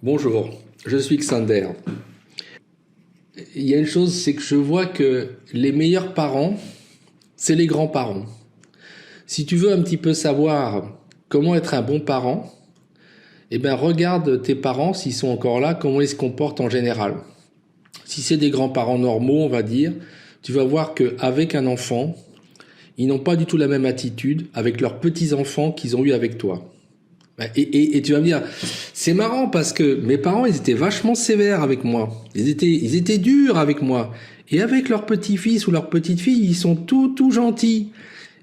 Bonjour, je suis Xander. Il y a une chose, c'est que je vois que les meilleurs parents, c'est les grands-parents. Si tu veux un petit peu savoir comment être un bon parent, eh bien regarde tes parents, s'ils sont encore là, comment ils se comportent en général. Si c'est des grands-parents normaux, on va dire, tu vas voir qu'avec un enfant, ils n'ont pas du tout la même attitude avec leurs petits-enfants qu'ils ont eu avec toi. Et tu vas me dire, c'est marrant parce que mes parents, ils étaient vachement sévères avec moi. Ils étaient durs avec moi. Et avec leur petit-fils ou leur petite-fille, ils sont tout gentils.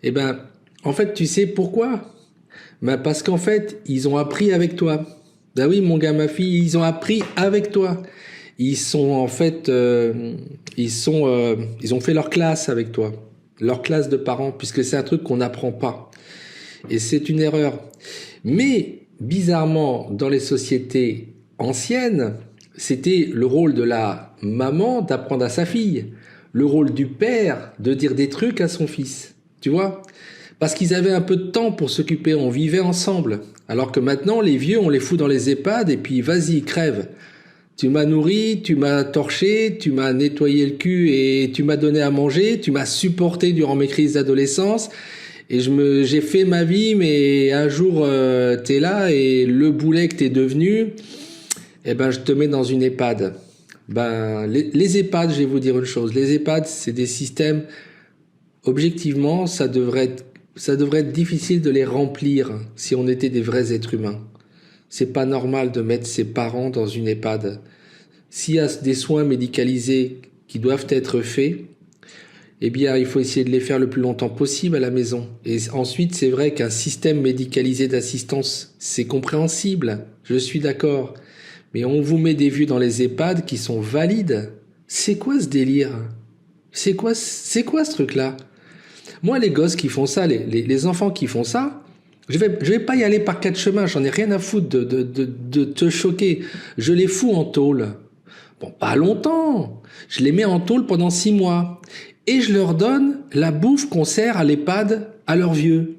Eh ben, en fait, tu sais pourquoi? Ben, parce qu'en fait, ils ont appris avec toi. Ben oui, mon gars, ma fille, ils ont appris avec toi. Ils sont en fait, ils ont fait leur classe avec toi. Leur classe de parents, puisque c'est un truc qu'on n'apprend pas. Et c'est une erreur. Mais, bizarrement, dans les sociétés anciennes, c'était le rôle de la maman d'apprendre à sa fille, le rôle du père de dire des trucs à son fils, tu vois? Parce qu'ils avaient un peu de temps pour s'occuper, on vivait ensemble. Alors que maintenant, les vieux, on les fout dans les EHPAD et puis vas-y, crève. Tu m'as nourri, tu m'as torché, tu m'as nettoyé le cul et tu m'as donné à manger, tu m'as supporté durant mes crises d'adolescence. Et j'ai fait ma vie, mais un jour, t'es là et le boulet que t'es devenu, eh ben, je te mets dans une EHPAD. Ben, les EHPAD, je vais vous dire une chose. Les EHPAD, c'est des systèmes, objectivement, ça devrait être difficile de les remplir si on était des vrais êtres humains. C'est pas normal de mettre ses parents dans une EHPAD. S'il y a des soins médicalisés qui doivent être faits, eh bien, il faut essayer de les faire le plus longtemps possible à la maison. Et ensuite, c'est vrai qu'un système médicalisé d'assistance, c'est compréhensible. Je suis d'accord. Mais on vous met des vieux dans les EHPAD qui sont valides. C'est quoi ce délire? C'est quoi ce truc-là? Moi, les gosses qui font ça, les enfants qui font ça, je vais pas y aller par quatre chemins. J'en ai rien à foutre de te choquer. Je les fous en tôle. Bon, pas longtemps. Je les mets en tôle pendant 6 mois. Et je leur donne la bouffe qu'on sert à l'EHPAD à leurs vieux.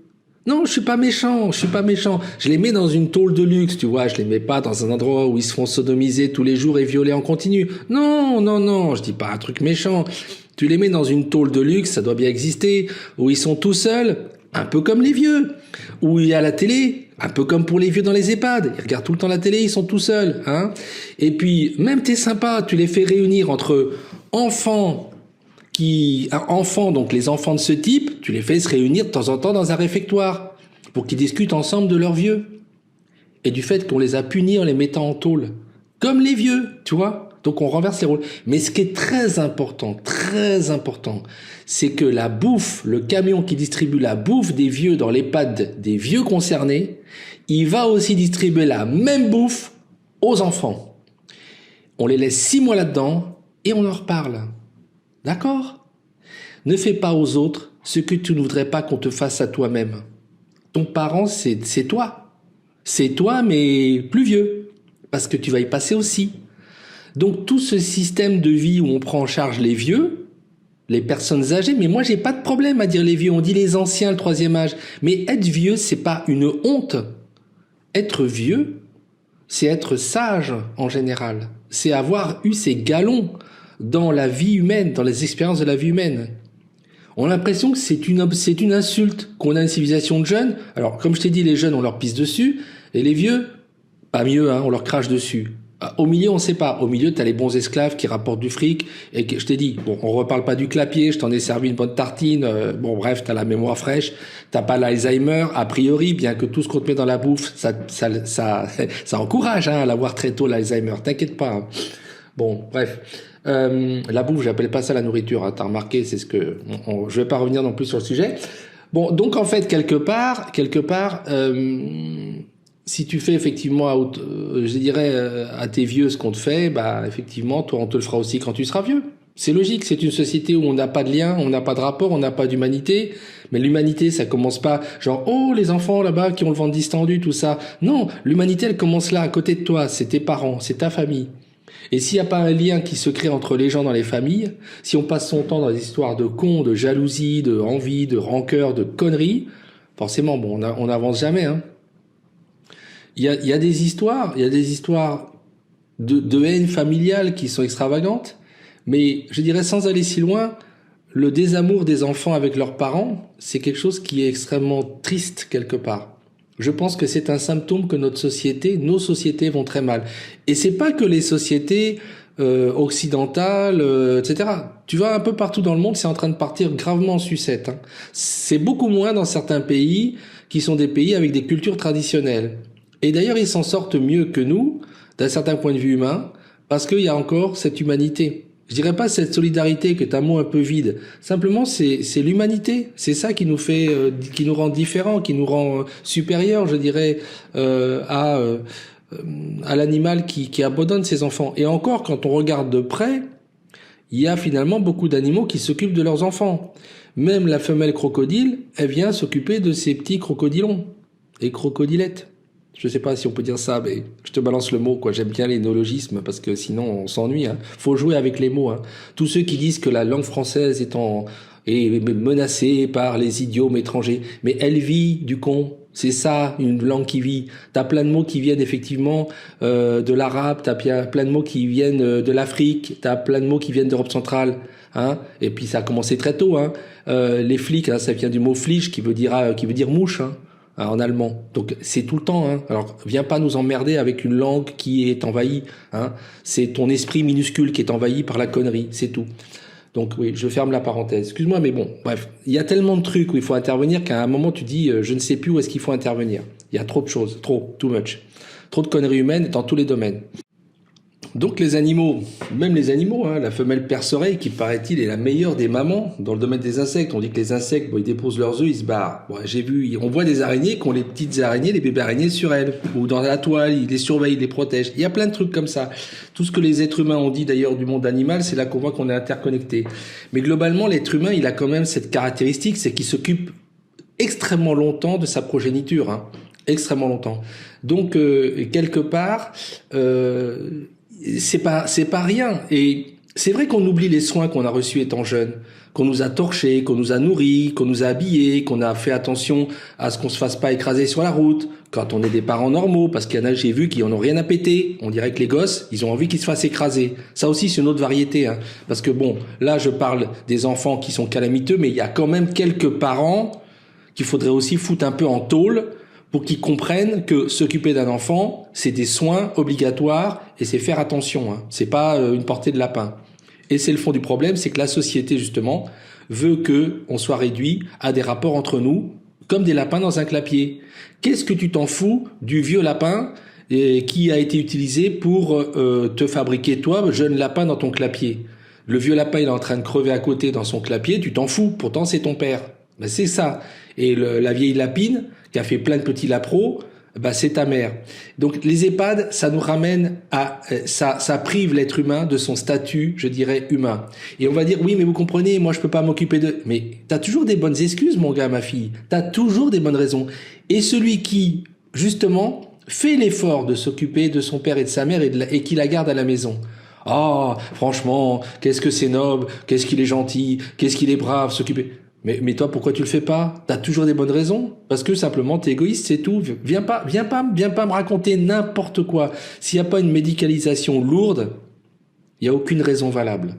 Non, je suis pas méchant. Je les mets dans une tôle de luxe, tu vois. Je les mets pas dans un endroit où ils se font sodomiser tous les jours et violer en continu. Non, je dis pas un truc méchant. Tu les mets dans une tôle de luxe, ça doit bien exister, où ils sont tout seuls, un peu comme les vieux. Où il y a la télé, un peu comme pour les vieux dans les EHPAD. Ils regardent tout le temps la télé, ils sont tout seuls, hein. Et puis, même t'es sympa, tu les fais réunir entre enfants, donc les enfants de ce type, tu les fais se réunir de temps en temps dans un réfectoire pour qu'ils discutent ensemble de leurs vieux et du fait qu'on les a punis en les mettant en tôle. Comme les vieux, tu vois. Donc on renverse les rôles. Mais ce qui est très important, c'est que la bouffe, le camion qui distribue la bouffe des vieux dans l'EHPAD des vieux concernés, il va aussi distribuer la même bouffe aux enfants. On les laisse 6 mois là-dedans et on leur parle. D'accord? Ne fais pas aux autres ce que tu ne voudrais pas qu'on te fasse à toi-même. Ton parent, c'est toi. C'est toi, mais plus vieux. Parce que tu vas y passer aussi. Donc tout ce système de vie où on prend en charge les vieux, les personnes âgées, mais moi j'ai pas de problème à dire les vieux, on dit les anciens, le 3e âge. Mais être vieux, c'est pas une honte. Être vieux, c'est être sage en général. C'est avoir eu ses galons dans la vie humaine, dans les expériences de la vie humaine. On a l'impression que c'est une insulte, qu'on a une civilisation de jeunes. Alors, comme je t'ai dit, les jeunes, on leur pisse dessus, et les vieux, pas mieux, hein, on leur crache dessus. Au milieu, on sait pas. Au milieu, t'as les bons esclaves qui rapportent du fric, et que, je t'ai dit, bon, on reparle pas du clapier, je t'en ai servi une bonne tartine, bon, bref, t'as la mémoire fraîche, t'as pas l'Alzheimer, a priori, bien que tout ce qu'on te met dans la bouffe, ça encourage, hein, à l'avoir très tôt, l'Alzheimer, t'inquiète pas, hein. Bon, bref. La bouffe, j'appelle pas ça la nourriture, hein, t'as remarqué, c'est ce que, je vais pas revenir non plus sur le sujet. Bon, donc en fait, quelque part, si tu fais effectivement, je dirais, à tes vieux ce qu'on te fait, bah effectivement, toi, on te le fera aussi quand tu seras vieux. C'est logique, c'est une société où on n'a pas de lien, on n'a pas de rapport, on n'a pas d'humanité. Mais l'humanité, ça commence pas genre, oh, les enfants là-bas qui ont le ventre distendu, tout ça. Non, l'humanité, elle commence là, à côté de toi, c'est tes parents, c'est ta famille. Et s'il n'y a pas un lien qui se crée entre les gens dans les familles, si on passe son temps dans des histoires de cons, de jalousie, de envie, de rancœur, de conneries, forcément, bon, on n'avance jamais, hein. Il y a des histoires de haine familiale qui sont extravagantes. Mais je dirais, sans aller si loin, le désamour des enfants avec leurs parents, c'est quelque chose qui est extrêmement triste quelque part. Je pense que c'est un symptôme que nos sociétés vont très mal. Et c'est pas que les sociétés occidentales, etc. Tu vois, un peu partout dans le monde, c'est en train de partir gravement en sucette. Hein. C'est beaucoup moins dans certains pays qui sont des pays avec des cultures traditionnelles. Et d'ailleurs, ils s'en sortent mieux que nous, d'un certain point de vue humain, parce qu'il y a encore cette humanité. Je dirais pas cette solidarité que t'as un mot un peu vide. Simplement, c'est l'humanité. C'est ça qui nous fait, qui nous rend différents, qui nous rend supérieurs, je dirais, à l'animal qui abandonne ses enfants. Et encore, quand on regarde de près, il y a finalement beaucoup d'animaux qui s'occupent de leurs enfants. Même la femelle crocodile, elle vient s'occuper de ses petits crocodilons et crocodilettes. Je sais pas si on peut dire ça, mais je te balance le mot, quoi. J'aime bien les néologismes parce que sinon on s'ennuie. Hein. Faut jouer avec les mots. Hein. Tous ceux qui disent que la langue française est menacée par les idiomes étrangers, mais elle vit du con. C'est ça, une langue qui vit. T'as plein de mots qui viennent effectivement de l'arabe, t'as plein de mots qui viennent de l'Afrique, t'as plein de mots qui viennent d'Europe centrale. Hein. Et puis ça a commencé très tôt. Hein. Les flics, hein, ça vient du mot fliche qui veut dire mouche. Hein. En allemand. Donc c'est tout le temps. Hein. Alors viens pas nous emmerder avec une langue qui est envahie. Hein. C'est ton esprit minuscule qui est envahi par la connerie, c'est tout. Donc oui, je ferme la parenthèse. Excuse-moi, mais bon, bref, il y a tellement de trucs où il faut intervenir qu'à un moment tu dis je ne sais plus où est-ce qu'il faut intervenir. Il y a trop de choses, too much. Trop de conneries humaines dans tous les domaines. Donc les animaux, même les animaux, hein, la femelle perce-oreille qui paraît-il est la meilleure des mamans dans le domaine des insectes. On dit que les insectes, bon, ils déposent leurs œufs, ils se barrent. Bon, on voit des araignées qui ont les petites araignées, les bébés araignées sur elles, ou dans la toile, ils les surveillent, ils les protègent. Il y a plein de trucs comme ça. Tout ce que les êtres humains ont dit d'ailleurs du monde animal, c'est là qu'on voit qu'on est interconnectés. Mais globalement, l'être humain, il a quand même cette caractéristique, c'est qu'il s'occupe extrêmement longtemps de sa progéniture, hein, extrêmement longtemps. Donc quelque part. C'est pas rien. Et c'est vrai qu'on oublie les soins qu'on a reçus étant jeune, qu'on nous a torchés, qu'on nous a nourris, qu'on nous a habillés, qu'on a fait attention à ce qu'on se fasse pas écraser sur la route, quand on est des parents normaux, parce qu'il y en a, j'ai vu, qui en ont rien à péter. On dirait que les gosses, ils ont envie qu'ils se fassent écraser. Ça aussi, c'est une autre variété, hein. Parce que bon, là, je parle des enfants qui sont calamiteux, mais il y a quand même quelques parents qu'il faudrait aussi foutre un peu en tôle, pour qu'ils comprennent que s'occuper d'un enfant, c'est des soins obligatoires et c'est faire attention. Hein. C'est pas une portée de lapin. Et c'est le fond du problème, c'est que la société justement veut que on soit réduit à des rapports entre nous comme des lapins dans un clapier. Qu'est-ce que tu t'en fous du vieux lapin qui a été utilisé pour te fabriquer toi, jeune lapin, dans ton clapier? Le vieux lapin, il est en train de crever à côté dans son clapier, tu t'en fous. Pourtant, c'est ton père. Ben, c'est ça. Et la vieille lapine qui a fait plein de petits lapros, bah c'est ta mère. Donc les EHPAD, ça nous ramène à ça prive l'être humain de son statut, je dirais, humain. Et on va dire oui, mais vous comprenez, moi je peux pas m'occuper de. Mais t'as toujours des bonnes excuses, mon gars, ma fille. T'as toujours des bonnes raisons. Et celui qui justement fait l'effort de s'occuper de son père et de sa mère et qui la garde à la maison. Ah, franchement, qu'est-ce que c'est noble, qu'est-ce qu'il est gentil, qu'est-ce qu'il est brave, s'occuper. Mais toi, pourquoi tu le fais pas? T'as toujours des bonnes raisons? Parce que simplement t'es égoïste, c'est tout. Viens pas me raconter n'importe quoi. S'il y a pas une médicalisation lourde, il y a aucune raison valable.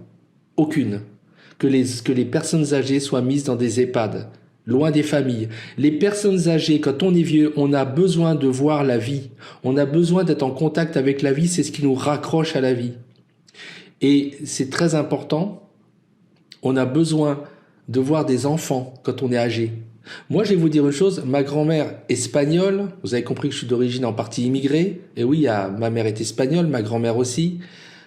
Aucune. Que les personnes âgées soient mises dans des EHPAD, loin des familles. Les personnes âgées, quand on est vieux, on a besoin de voir la vie. On a besoin d'être en contact avec la vie, c'est ce qui nous raccroche à la vie. Et c'est très important. On a besoin de voir des enfants quand on est âgé. Moi, je vais vous dire une chose, ma grand-mère espagnole, vous avez compris que je suis d'origine en partie immigrée, et oui, ma mère est espagnole, ma grand-mère aussi.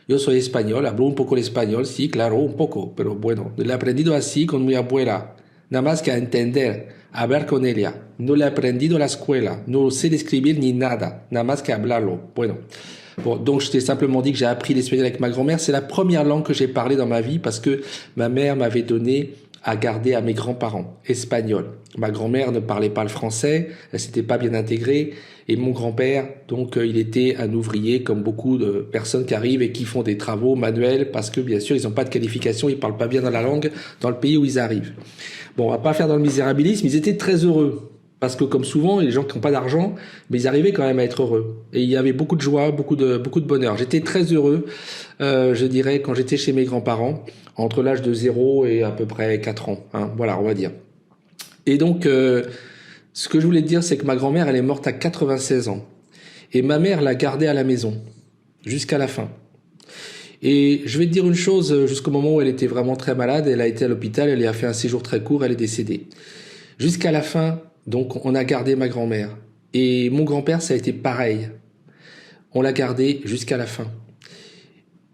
Yo soy español, hablo un poco el español, sí, claro, un poco, pero bueno, lo he aprendido así con mi abuela, nada más que a entender, a hablar con ella. No lo he aprendido en la escuela, no sé escribir ni nada, nada más que hablarlo. Bueno. Bon, donc je t'ai simplement dit que j'ai appris l'espagnol avec ma grand-mère. C'est la première langue que j'ai parlé dans ma vie parce que ma mère m'avait donné à garder à mes grands-parents, espagnols. Ma grand-mère ne parlait pas le français, elle s'était pas bien intégrée, et mon grand-père, donc il était un ouvrier comme beaucoup de personnes qui arrivent et qui font des travaux manuels parce que bien sûr ils n'ont pas de qualification, ils parlent pas bien dans la langue dans le pays où ils arrivent. Bon, on va pas faire dans le misérabilisme, ils étaient très heureux Parce que comme souvent, les gens qui n'ont pas d'argent, mais ils arrivaient quand même à être heureux. Et il y avait beaucoup de joie, beaucoup de bonheur. J'étais très heureux, je dirais, quand j'étais chez mes grands-parents, entre l'âge de 0 et à peu près 4 ans. Hein, voilà, on va dire. Et donc, ce que je voulais te dire, c'est que ma grand-mère, elle est morte à 96 ans. Et ma mère l'a gardée à la maison, jusqu'à la fin. Et je vais te dire une chose, jusqu'au moment où elle était vraiment très malade, elle a été à l'hôpital, elle y a fait un séjour très court, elle est décédée. Jusqu'à la fin, donc, on a gardé ma grand-mère. Et mon grand-père, ça a été pareil. On l'a gardé jusqu'à la fin.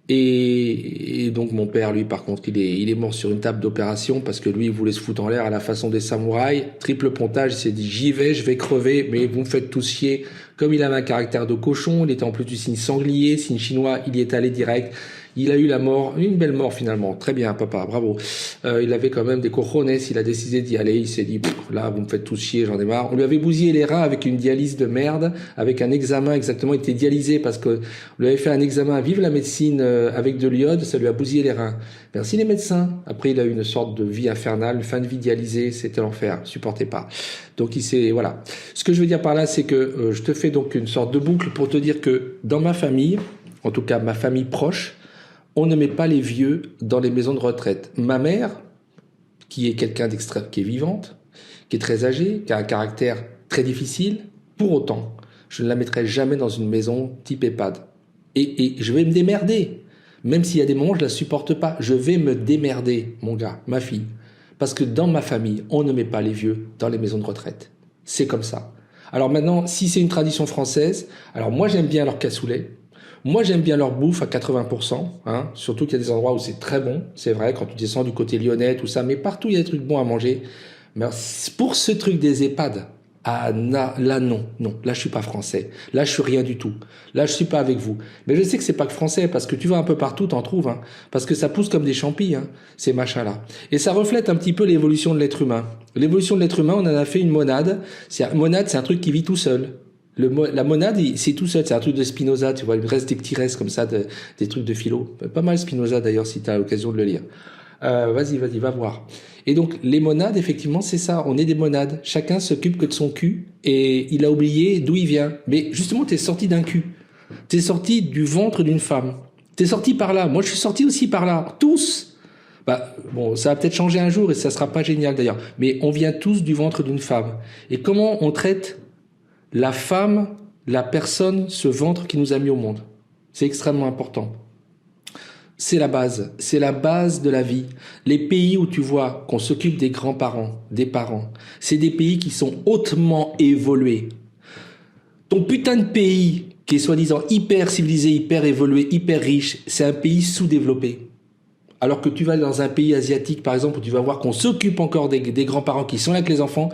Et donc mon père, lui, par contre, il est mort sur une table d'opération parce que lui, il voulait se foutre en l'air à la façon des samouraïs. Triple pontage, il s'est dit, j'y vais, je vais crever, mais vous me faites tous chier. Comme il avait un caractère de cochon, il était en plus du signe sanglier, signe chinois, il y est allé direct. Il a eu la mort, une belle mort finalement. Très bien, papa, bravo. Il avait quand même des cojones, il a décidé d'y aller. Il s'est dit, là, vous me faites tous chier, j'en ai marre. On lui avait bousillé les reins avec une dialyse de merde, avec un examen exactement. Il était dialysé parce que on lui avait fait un examen, vive la médecine avec de l'iode, ça lui a bousillé les reins. Merci les médecins. Après, il a eu une sorte de vie infernale, une fin de vie dialysée, c'était l'enfer, supportait pas. Donc il s'est, voilà. Ce que je veux dire par là, c'est que je te fais donc une sorte de boucle pour te dire que dans ma famille, en tout cas ma famille proche, on ne met pas les vieux dans les maisons de retraite. Ma mère, qui est quelqu'un d'extrême, qui est vivante, qui est très âgée, qui a un caractère très difficile, pour autant, je ne la mettrai jamais dans une maison type EHPAD. Et je vais me démerder. Même s'il y a des moments où je la supporte pas, je vais me démerder, mon gars, ma fille. Parce que dans ma famille, on ne met pas les vieux dans les maisons de retraite. C'est comme ça. Alors maintenant, si c'est une tradition française, alors moi j'aime bien leur cassoulet. Moi, j'aime bien leur bouffe à 80%, hein, surtout qu'il y a des endroits où c'est très bon, c'est vrai, quand tu descends du côté lyonnais, tout ça, mais partout, il y a des trucs bons à manger. Mais pour ce truc des EHPAD, ah, là, non, là, je suis pas français. Là, je suis rien du tout. Là, je suis pas avec vous. Mais je sais que c'est pas que français, parce que tu vas un peu partout, t'en trouves, hein, parce que ça pousse comme des champis, hein, ces machins-là. Et ça reflète un petit peu l'évolution de l'être humain. L'évolution de l'être humain, on en a fait une monade. Monade, c'est un truc qui vit tout seul. La monade, c'est tout seul, c'est un truc de Spinoza, tu vois, il reste des petits restes comme ça, des trucs de philo. Pas mal Spinoza d'ailleurs, si tu as l'occasion de le lire. Vas-y, va voir. Et donc, les monades, effectivement, c'est ça, on est des monades. Chacun s'occupe que de son cul, et il a oublié d'où il vient. Mais justement, t'es sorti d'un cul. T'es sorti du ventre d'une femme. T'es sorti par là. Moi, je suis sorti aussi par là. Tous. Bah, bon, ça va peut-être changer un jour, et ça sera pas génial d'ailleurs. Mais on vient tous du ventre d'une femme. Et comment on traite la femme, la personne, ce ventre qui nous a mis au monde? C'est extrêmement important. C'est la base de la vie. Les pays où tu vois qu'on s'occupe des grands-parents, des parents, c'est des pays qui sont hautement évolués. Ton putain de pays, qui est soi-disant hyper civilisé, hyper évolué, hyper riche, c'est un pays sous-développé. Alors que tu vas dans un pays asiatique, par exemple, où tu vas voir qu'on s'occupe encore des grands-parents qui sont là avec les enfants,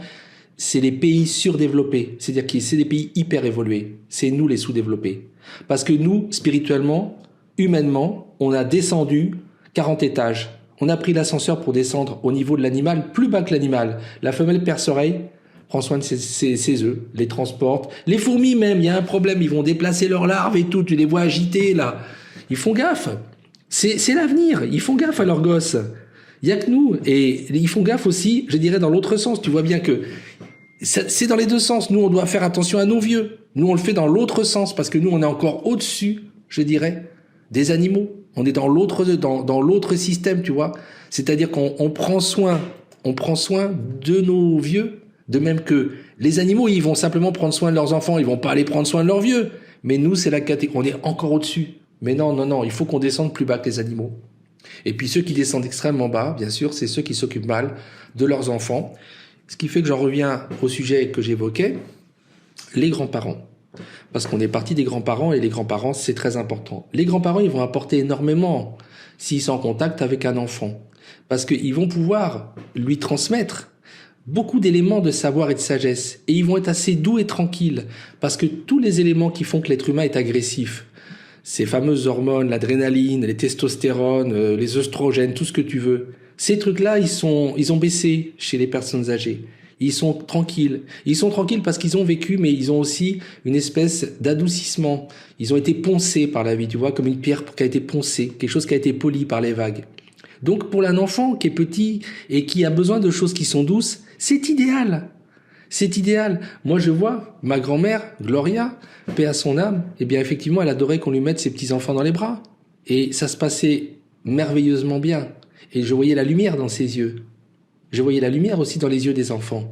c'est les pays surdéveloppés, c'est-à-dire que c'est des pays hyper évolués. C'est nous les sous-développés. Parce que nous, spirituellement, humainement, on a descendu 40 étages. On a pris l'ascenseur pour descendre au niveau de l'animal, plus bas que l'animal. La femelle perce-oreille prend soin de ses œufs, les transporte. Les fourmis même, il y a un problème, ils vont déplacer leurs larves et tout, tu les vois agiter là. Ils font gaffe. C'est l'avenir, ils font gaffe à leurs gosses. Il y a que nous, et ils font gaffe aussi, je dirais dans l'autre sens. Tu vois bien que c'est dans les deux sens. Nous, on doit faire attention à nos vieux. Nous, on le fait dans l'autre sens parce que nous, on est encore au-dessus, je dirais, des animaux. On est dans l'autre système, tu vois. C'est-à-dire qu'on prend soin de nos vieux, de même que les animaux, ils vont simplement prendre soin de leurs enfants, ils vont pas aller prendre soin de leurs vieux. Mais nous, c'est la catégorie, on est encore au-dessus. Mais non, il faut qu'on descende plus bas que les animaux. Et puis ceux qui descendent extrêmement bas, bien sûr, c'est ceux qui s'occupent mal de leurs enfants. Ce qui fait que j'en reviens au sujet que j'évoquais, les grands-parents. Parce qu'on est parti des grands-parents, et les grands-parents, c'est très important. Les grands-parents, ils vont apporter énormément s'ils sont en contact avec un enfant. Parce qu'ils vont pouvoir lui transmettre beaucoup d'éléments de savoir et de sagesse. Et ils vont être assez doux et tranquilles. Parce que tous les éléments qui font que l'être humain est agressif, ces fameuses hormones, l'adrénaline, les testostérones, les œstrogènes, tout ce que tu veux, ces trucs-là, ils ont baissé chez les personnes âgées. Ils sont tranquilles. Ils sont tranquilles parce qu'ils ont vécu, mais ils ont aussi une espèce d'adoucissement. Ils ont été poncés par la vie, tu vois, comme une pierre qui a été poncée, quelque chose qui a été poli par les vagues. Donc pour un enfant qui est petit et qui a besoin de choses qui sont douces, c'est idéal. C'est idéal. Moi, je vois ma grand-mère, Gloria, paix à son âme, eh bien, effectivement, elle adorait qu'on lui mette ses petits-enfants dans les bras. Et ça se passait merveilleusement bien. Et je voyais la lumière dans ses yeux. Je voyais la lumière aussi dans les yeux des enfants.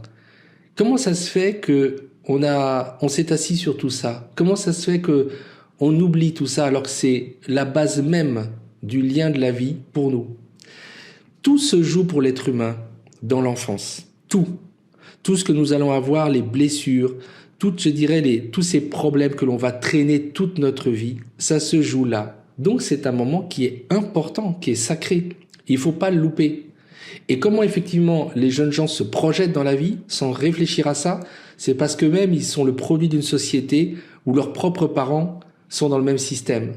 Comment ça se fait que on s'est assis sur tout ça? Comment ça se fait que on oublie tout ça alors que c'est la base même du lien de la vie pour nous? Tout se joue pour l'être humain dans l'enfance. Tout. Tout ce que nous allons avoir, les blessures, je dirais, tous ces problèmes que l'on va traîner toute notre vie, ça se joue là. Donc c'est un moment qui est important, qui est sacré. Il ne faut pas le louper. Et comment effectivement les jeunes gens se projettent dans la vie sans réfléchir à ça? C'est parce que même ils sont le produit d'une société où leurs propres parents sont dans le même système.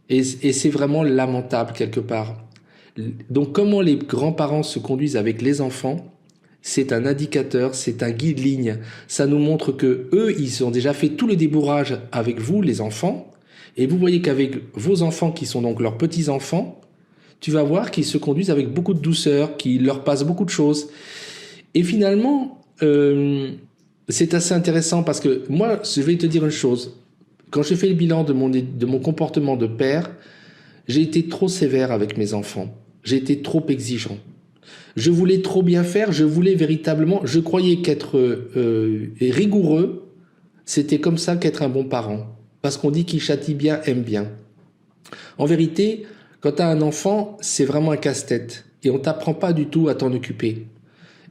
Et c'est vraiment lamentable quelque part. Donc comment les grands-parents se conduisent avec les enfants, c'est un indicateur, c'est un guide-ligne. Ça nous montre que eux, ils ont déjà fait tout le débourrage avec vous, les enfants. Et vous voyez qu'avec vos enfants, qui sont donc leurs petits-enfants, tu vas voir qu'ils se conduisent avec beaucoup de douceur, qu'il leur passe beaucoup de choses. Et finalement, c'est assez intéressant parce que moi, je vais te dire une chose. Quand j'ai fait le bilan de mon comportement de père, j'ai été trop sévère avec mes enfants. J'ai été trop exigeant. Je voulais trop bien faire, je voulais véritablement, je croyais qu'être rigoureux, c'était comme ça qu'être un bon parent. Parce qu'on dit qui châtie bien, aime bien. En vérité, quand tu as un enfant, c'est vraiment un casse-tête. Et on t'apprend pas du tout à t'en occuper.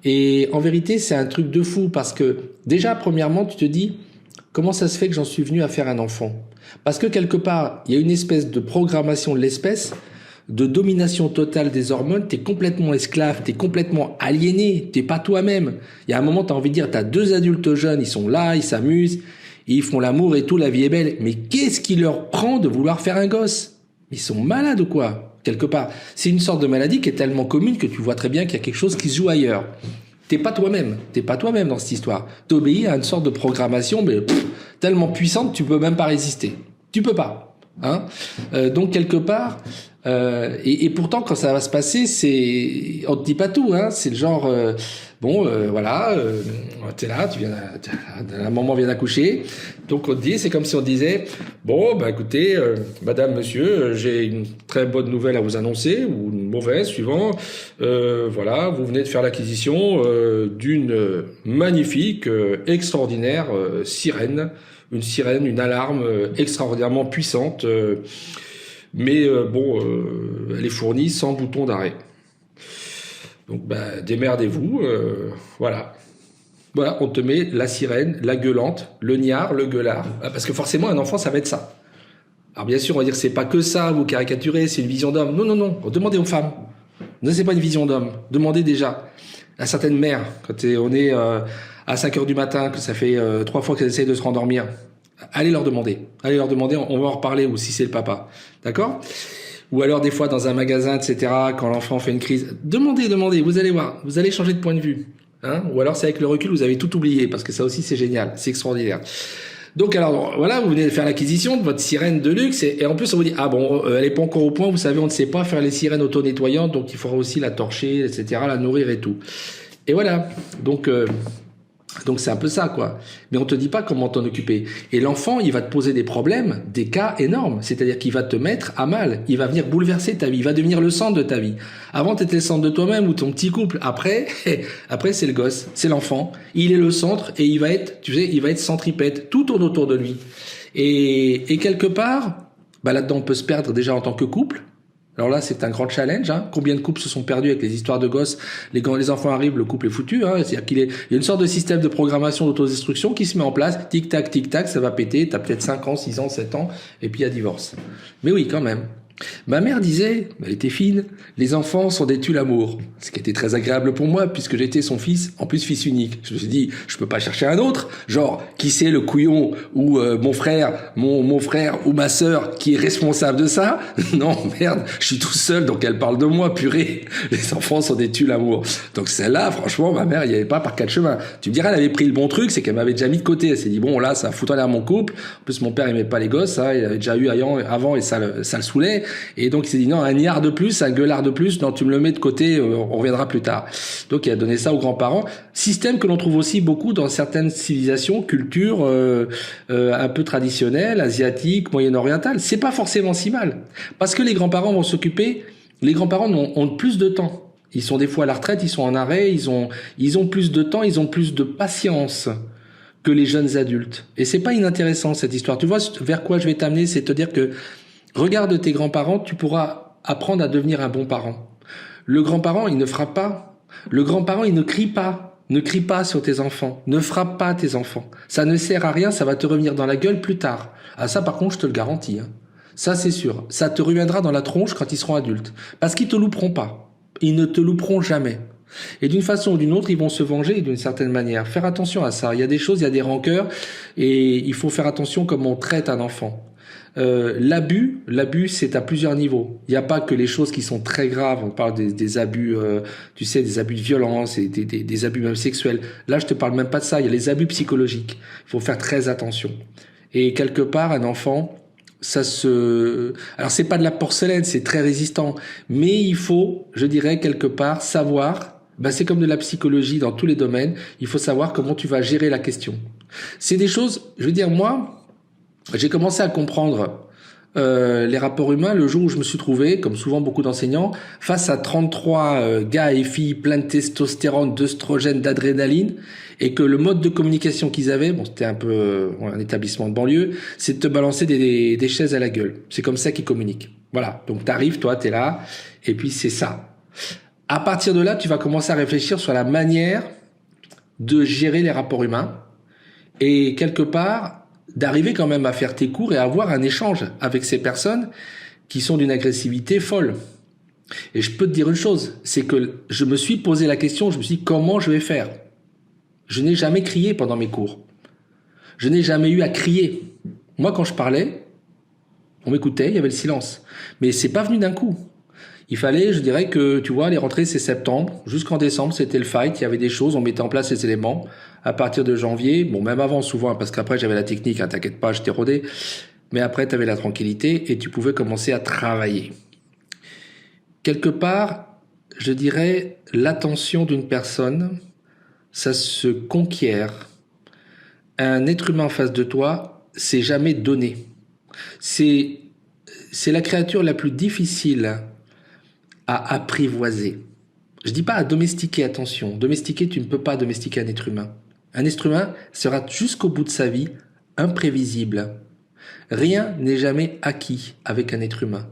Et en vérité, c'est un truc de fou parce que déjà, premièrement, tu te dis, comment ça se fait que j'en suis venu à faire un enfant? Parce que quelque part, il y a une espèce de programmation de l'espèce, de domination totale des hormones, t'es complètement esclave, t'es complètement aliéné, t'es pas toi-même. Il y a un moment, t'as envie de dire, t'as deux adultes jeunes, ils sont là, ils s'amusent, ils font l'amour et tout, la vie est belle. Mais qu'est-ce qui leur prend de vouloir faire un gosse? Ils sont malades ou quoi? Quelque part. C'est une sorte de maladie qui est tellement commune que tu vois très bien qu'il y a quelque chose qui se joue ailleurs. T'es pas toi-même dans cette histoire. T'obéis à une sorte de programmation, mais tellement puissante, tu peux même pas résister. Tu peux pas. Hein, donc quelque part, et pourtant quand ça va se passer, on te dit pas tout, hein, c'est le genre, voilà, t'es là, la maman vient d'accoucher, donc on te dit, c'est comme si on disait, bon, bah écoutez, madame, monsieur, j'ai une très bonne nouvelle à vous annoncer, ou une mauvaise, suivant, voilà, vous venez de faire l'acquisition d'une magnifique, extraordinaire sirène, une alarme extraordinairement puissante, mais elle est fournie sans bouton d'arrêt. Donc, démerdez-vous, voilà. Voilà, on te met la sirène, la gueulante, le niard, le gueulard. Parce que forcément, un enfant, ça va être ça. Alors bien sûr, on va dire que c'est pas que ça, vous caricaturez, c'est une vision d'homme. Non, demandez aux femmes. Non, c'est pas une vision d'homme. Demandez déjà à certaines mères, quand on est à 5h du matin, que ça fait 3 fois qu'elles essayent de se rendormir. Allez leur demander, on va en reparler, ou si c'est le papa. D'accord? Ou alors des fois dans un magasin, etc., quand l'enfant fait une crise. Demandez, vous allez voir, vous allez changer de point de vue. Hein? Ou alors c'est avec le recul, vous avez tout oublié, parce que ça aussi c'est génial, c'est extraordinaire. Donc alors voilà, vous venez de faire l'acquisition de votre sirène de luxe et en plus on vous dit elle est pas encore au point, vous savez, on ne sait pas faire les sirènes auto-nettoyantes, donc il faudra aussi la torcher, etc., la nourrir et tout. Et voilà, donc c'est un peu ça, quoi. Mais on te dit pas comment t'en occuper. Et l'enfant, il va te poser des problèmes, des cas énormes. C'est-à-dire qu'il va te mettre à mal. Il va venir bouleverser ta vie. Il va devenir le centre de ta vie. Avant, t'étais le centre de toi-même ou ton petit couple. Après, c'est le gosse, c'est l'enfant. Il est le centre et il va être, il va être centripète. Tout tourne autour de lui. Et quelque part, là-dedans, on peut se perdre déjà en tant que couple. Alors là, c'est un grand challenge. Hein. Combien de couples se sont perdus avec les histoires de gosses? Les enfants arrivent, le couple est foutu. Hein. C'est-à-dire il y a une sorte de système de programmation d'autodestruction qui se met en place. Tic-tac, ça va péter. T'as peut-être 5 ans, 6 ans, 7 ans, et puis il y a divorce. Mais oui, quand même. Ma mère disait, elle était fine, les enfants sont des tue-l'amour. Ce qui était très agréable pour moi, puisque j'étais son fils, en plus fils unique. Je me suis dit, je peux pas chercher un autre. Genre, qui c'est le couillon ou mon frère ou ma sœur qui est responsable de ça? Non, merde, je suis tout seul, donc elle parle de moi, purée. Les enfants sont des tue-l'amour. Donc celle-là, franchement, ma mère, il n'y avait pas par 4 chemins. Tu me dirais, elle avait pris le bon truc, c'est qu'elle m'avait déjà mis de côté. Elle s'est dit, bon, là, ça fout en l'air mon couple. En plus, mon père aimait pas les gosses, hein, il avait déjà eu avant et ça le saoulait. connaît. Et donc il s'est dit non, un niard de plus, un gueulard de plus, non, tu me le mets de côté, on reviendra plus tard. Donc il a donné ça aux grands-parents. Système que l'on trouve aussi beaucoup dans certaines civilisations, cultures un peu traditionnelles, asiatiques, moyen-orientales. C'est pas forcément si mal. Parce que les grands-parents vont s'occuper, les grands-parents ont plus de temps. Ils sont des fois à la retraite, ils sont en arrêt, ils ont plus de temps, ils ont plus de patience que les jeunes adultes. Et c'est pas inintéressant cette histoire. Tu vois vers quoi je vais t'amener, c'est te dire que regarde tes grands-parents, tu pourras apprendre à devenir un bon parent. Le grand-parent, il ne frappe pas. Le grand-parent, il ne crie pas. Ne crie pas sur tes enfants. Ne frappe pas tes enfants. Ça ne sert à rien, ça va te revenir dans la gueule plus tard. Ah ça par contre, je te le garantis. Ça c'est sûr. Ça te reviendra dans la tronche quand ils seront adultes. Parce qu'ils te louperont pas. Ils ne te louperont jamais. Et d'une façon ou d'une autre, ils vont se venger d'une certaine manière. Faire attention à ça. Il y a des choses, il y a des rancœurs, et il faut faire attention comment on traite un enfant. L'abus, c'est à plusieurs niveaux. Il n'y a pas que les choses qui sont très graves. On parle des abus, tu sais, des abus de violence et des abus même sexuels. Là, je te parle même pas de ça. Il y a les abus psychologiques. Il faut faire très attention. Et quelque part, un enfant, alors c'est pas de la porcelaine, c'est très résistant, mais il faut, je dirais quelque part, savoir, c'est comme de la psychologie dans tous les domaines, il faut savoir comment tu vas gérer la question. C'est des choses, je veux dire, moi, j'ai commencé à comprendre les rapports humains le jour où je me suis trouvé, comme souvent beaucoup d'enseignants, face à 33 gars et filles pleins de testostérone, d'œstrogène, d'adrénaline, et que le mode de communication qu'ils avaient, c'était un peu un établissement de banlieue, c'est de te balancer des chaises à la gueule. C'est comme ça qu'ils communiquent. Voilà, donc t'arrives, toi, t'es là, et puis c'est ça. À partir de là, tu vas commencer à réfléchir sur la manière de gérer les rapports humains, et quelque part, d'arriver quand même à faire tes cours et à avoir un échange avec ces personnes qui sont d'une agressivité folle. Et je peux te dire une chose, c'est que je me suis posé la question, je me suis dit comment je vais faire. Je n'ai jamais crié pendant mes cours. Je n'ai jamais eu à crier. Moi, quand je parlais, on m'écoutait, il y avait le silence. Mais c'est pas venu d'un coup. Il fallait, je dirais que, tu vois, les rentrées, c'est septembre. Jusqu'en décembre, c'était le fight. Il y avait des choses, on mettait en place les éléments. À partir de janvier, même avant souvent, parce qu'après, j'avais la technique, t'inquiète pas, j'étais rodé. Mais après, tu avais la tranquillité et tu pouvais commencer à travailler. Quelque part, je dirais, l'attention d'une personne, ça se conquiert. Un être humain en face de toi, c'est jamais donné. C'est la créature la plus difficile à apprivoiser. Je dis pas à domestiquer, attention. Domestiquer, tu ne peux pas domestiquer un être humain. Un être humain sera jusqu'au bout de sa vie imprévisible. Rien n'est jamais acquis avec un être humain.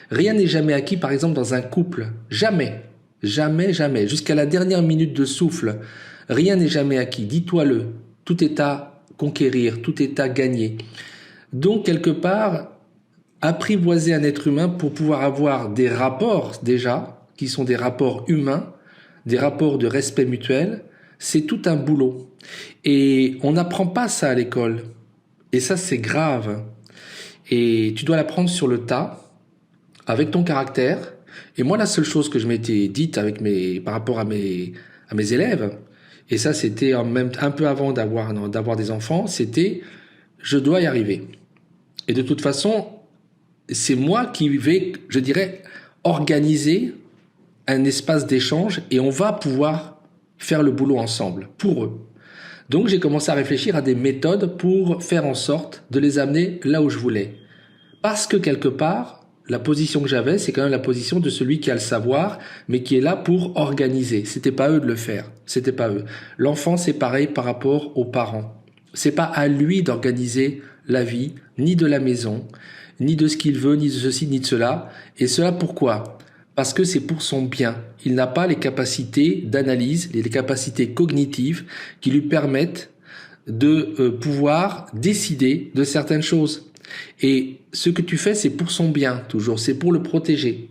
Rien n'est jamais acquis, par exemple, dans un couple. Jamais. Jamais, jamais. Jusqu'à la dernière minute de souffle. Rien n'est jamais acquis. Dis-toi-le. Tout est à conquérir. Tout est à gagner. Donc, quelque part, apprivoiser un être humain pour pouvoir avoir des rapports, déjà, qui sont des rapports humains, des rapports de respect mutuel, c'est tout un boulot. Et on n'apprend pas ça à l'école. Et ça, c'est grave. Et tu dois l'apprendre sur le tas, avec ton caractère. Et moi, la seule chose que je m'étais dite par rapport à mes élèves, et ça, c'était même un peu avant d'avoir des enfants, c'était je dois y arriver. Et de toute façon, c'est moi qui vais, je dirais, organiser un espace d'échange et on va pouvoir faire le boulot ensemble, pour eux. Donc j'ai commencé à réfléchir à des méthodes pour faire en sorte de les amener là où je voulais. Parce que quelque part, la position que j'avais, c'est quand même la position de celui qui a le savoir, mais qui est là pour organiser. C'était pas eux de le faire. C'était pas eux. L'enfant, c'est pareil par rapport aux parents. C'est pas à lui d'organiser la vie, ni de la maison, ni de ce qu'il veut, ni de ceci, ni de cela. Et cela pourquoi ? Parce que c'est pour son bien. Il n'a pas les capacités d'analyse, les capacités cognitives qui lui permettent de pouvoir décider de certaines choses. Et ce que tu fais, c'est pour son bien, toujours. C'est pour le protéger.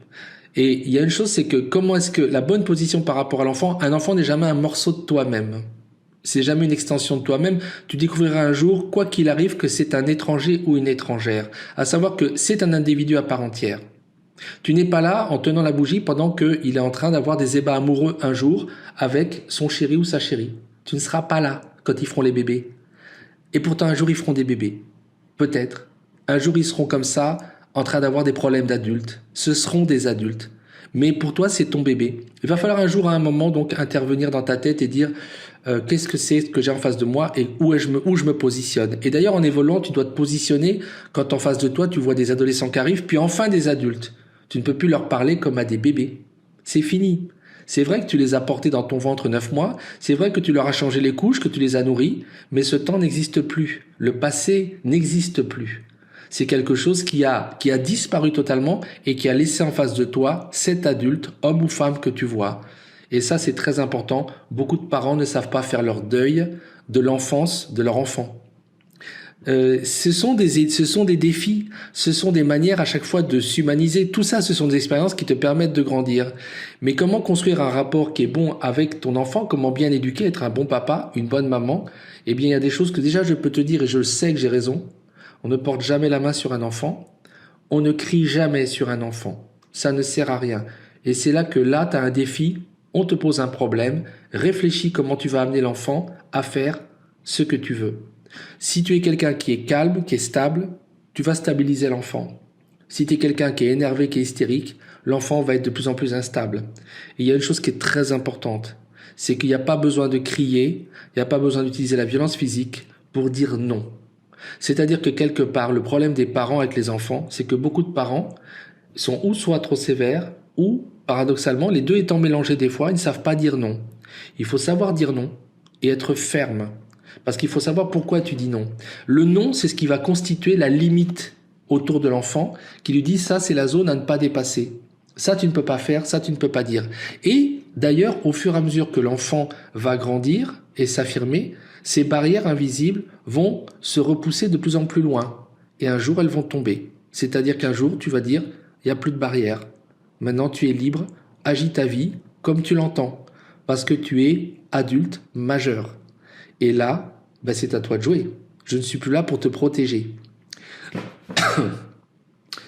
Et il y a une chose, c'est que comment est-ce que la bonne position par rapport à l'enfant, un enfant n'est jamais un morceau de toi-même. C'est jamais une extension de toi-même. Tu découvriras un jour, quoi qu'il arrive, que c'est un étranger ou une étrangère. À savoir que c'est un individu à part entière. Tu n'es pas là en tenant la bougie pendant qu'il est en train d'avoir des ébats amoureux un jour avec son chéri ou sa chérie. Tu ne seras pas là quand ils feront les bébés. Et pourtant, un jour, ils feront des bébés. Peut-être. Un jour, ils seront comme ça, en train d'avoir des problèmes d'adultes. Ce seront des adultes. Mais pour toi, c'est ton bébé. Il va falloir un jour, à un moment, donc intervenir dans ta tête et dire qu'est-ce que c'est que j'ai en face de moi et où je me positionne. Et d'ailleurs, en évoluant, tu dois te positionner quand en face de toi, tu vois des adolescents qui arrivent, puis enfin des adultes. Tu ne peux plus leur parler comme à des bébés. C'est fini. C'est vrai que tu les as portés dans ton ventre 9 mois, c'est vrai que tu leur as changé les couches, que tu les as nourris, mais ce temps n'existe plus. Le passé n'existe plus. C'est quelque chose qui a disparu totalement et qui a laissé en face de toi cet adulte, homme ou femme que tu vois. Et ça, c'est très important. Beaucoup de parents ne savent pas faire leur deuil de l'enfance de leur enfant. Ce sont des défis, ce sont des manières à chaque fois de s'humaniser. Tout ça, ce sont des expériences qui te permettent de grandir. Mais comment construire un rapport qui est bon avec ton enfant, comment bien l'éduquer, être un bon papa, une bonne maman? Eh bien, il y a des choses que déjà je peux te dire et je sais que j'ai raison. On ne porte jamais la main sur un enfant. On ne crie jamais sur un enfant. Ça ne sert à rien. Et c'est là que là, tu as un défi, on te pose un problème, réfléchis comment tu vas amener l'enfant à faire ce que tu veux. Si tu es quelqu'un qui est calme, qui est stable, tu vas stabiliser l'enfant. Si tu es quelqu'un qui est énervé, qui est hystérique, l'enfant va être de plus en plus instable. Et il y a une chose qui est très importante, c'est qu'il n'y a pas besoin de crier, il n'y a pas besoin d'utiliser la violence physique pour dire non. C'est-à-dire que quelque part, le problème des parents avec les enfants, c'est que beaucoup de parents sont ou soit trop sévères, ou, paradoxalement, les deux étant mélangés des fois, ils ne savent pas dire non. Il faut savoir dire non et être ferme. Parce qu'il faut savoir pourquoi tu dis non. Le non, c'est ce qui va constituer la limite autour de l'enfant, qui lui dit ça, c'est la zone à ne pas dépasser. Ça, tu ne peux pas faire, ça, tu ne peux pas dire. Et d'ailleurs, au fur et à mesure que l'enfant va grandir et s'affirmer, ces barrières invisibles vont se repousser de plus en plus loin. Et un jour, elles vont tomber. C'est-à-dire qu'un jour, tu vas dire, il n'y a plus de barrières. Maintenant, tu es libre, agis ta vie comme tu l'entends. Parce que tu es adulte, majeur. Et là, ben c'est à toi de jouer. Je ne suis plus là pour te protéger.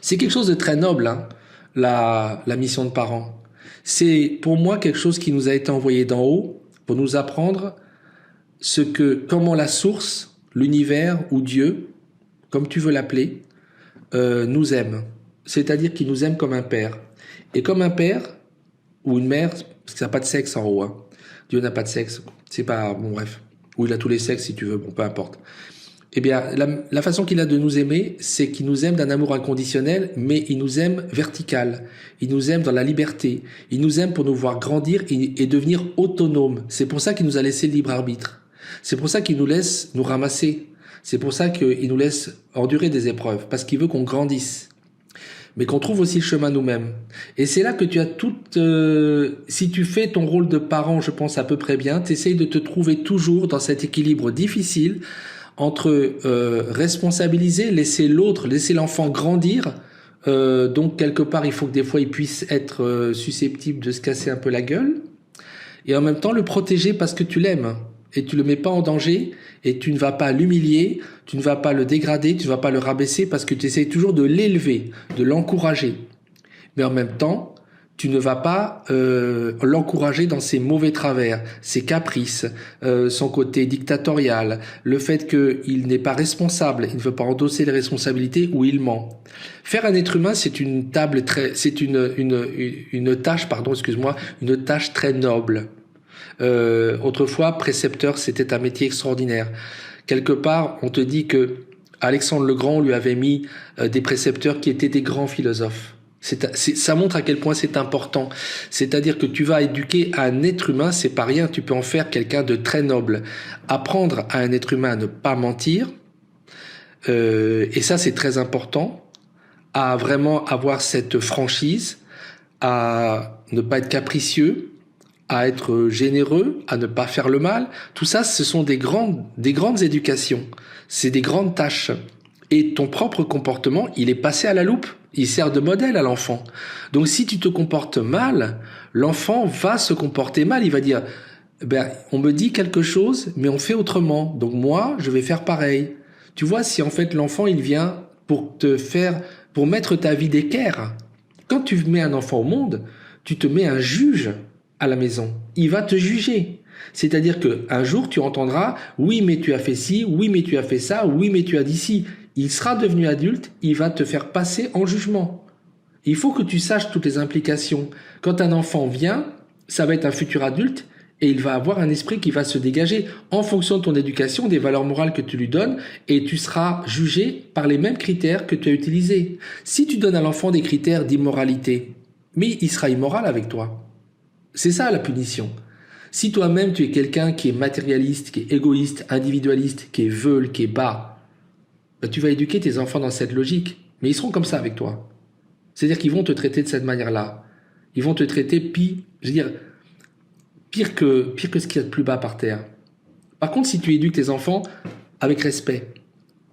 C'est quelque chose de très noble, hein, la mission de parent. C'est pour moi quelque chose qui nous a été envoyé d'en haut pour nous apprendre comment la source, l'univers ou Dieu, comme tu veux l'appeler, nous aime. C'est-à-dire qu'il nous aime comme un père. Et comme un père ou une mère, parce que ça n'a pas de sexe en haut, hein. Dieu n'a pas de sexe. C'est pas, bon bref. Ou il a tous les sexes si tu veux, bon peu importe. Eh bien, la façon qu'il a de nous aimer, c'est qu'il nous aime d'un amour inconditionnel, mais il nous aime vertical. Il nous aime dans la liberté. Il nous aime pour nous voir grandir et devenir autonomes. C'est pour ça qu'il nous a laissé le libre arbitre. C'est pour ça qu'il nous laisse nous ramasser. C'est pour ça qu'il nous laisse endurer des épreuves, parce qu'il veut qu'on grandisse. Mais qu'on trouve aussi le chemin nous-mêmes. Et c'est là que tu as si tu fais ton rôle de parent, je pense à peu près bien, tu essayes de te trouver toujours dans cet équilibre difficile entre responsabiliser, laisser l'enfant grandir. Donc quelque part, il faut que des fois il puisse être susceptible de se casser un peu la gueule. Et en même temps, le protéger parce que tu l'aimes. Et tu le mets pas en danger, et tu ne vas pas l'humilier, tu ne vas pas le dégrader, tu ne vas pas le rabaisser, parce que tu essayes toujours de l'élever, de l'encourager. Mais en même temps, tu ne vas pas l'encourager dans ses mauvais travers, ses caprices, son côté dictatorial, le fait qu'il n'est pas responsable, il ne veut pas endosser les responsabilités ou il ment. Faire un être humain, c'est une tâche très noble. Autrefois, précepteur, c'était un métier extraordinaire. Quelque part, on te dit que Alexandre le Grand lui avait mis des précepteurs qui étaient des grands philosophes. Ça montre à quel point c'est important. C'est-à-dire que tu vas éduquer un être humain, c'est pas rien, tu peux en faire quelqu'un de très noble. Apprendre à un être humain à ne pas mentir, et ça c'est très important, à vraiment avoir cette franchise, à ne pas être capricieux, à être généreux, à ne pas faire le mal. Tout ça, ce sont des grandes éducations. C'est des grandes tâches. Et ton propre comportement, il est passé à la loupe. Il sert de modèle à l'enfant. Donc si tu te comportes mal, l'enfant va se comporter mal. Il va dire, on me dit quelque chose, mais on fait autrement. Donc moi, je vais faire pareil. Tu vois, si en fait l'enfant, il vient pour mettre ta vie d'équerre. Quand tu mets un enfant au monde, tu te mets un juge à la maison. Il va te juger. C'est-à-dire que un jour tu entendras oui mais tu as fait ci, oui mais tu as fait ça, oui mais tu as dit ci. Il sera devenu adulte, il va te faire passer en jugement. Il faut que tu saches toutes les implications. Quand un enfant vient, ça va être un futur adulte et il va avoir un esprit qui va se dégager en fonction de ton éducation, des valeurs morales que tu lui donnes, et tu seras jugé par les mêmes critères que tu as utilisés. Si tu donnes à l'enfant des critères d'immoralité, mais il sera immoral avec toi. C'est ça la punition. Si toi-même tu es quelqu'un qui est matérialiste, qui est égoïste, individualiste, qui est veule, qui est bas, ben, tu vas éduquer tes enfants dans cette logique, mais ils seront comme ça avec toi. C'est-à-dire qu'ils vont te traiter de cette manière-là. Ils vont te traiter pire que ce qu'il y a de plus bas par terre. Par contre, si tu éduques tes enfants avec respect,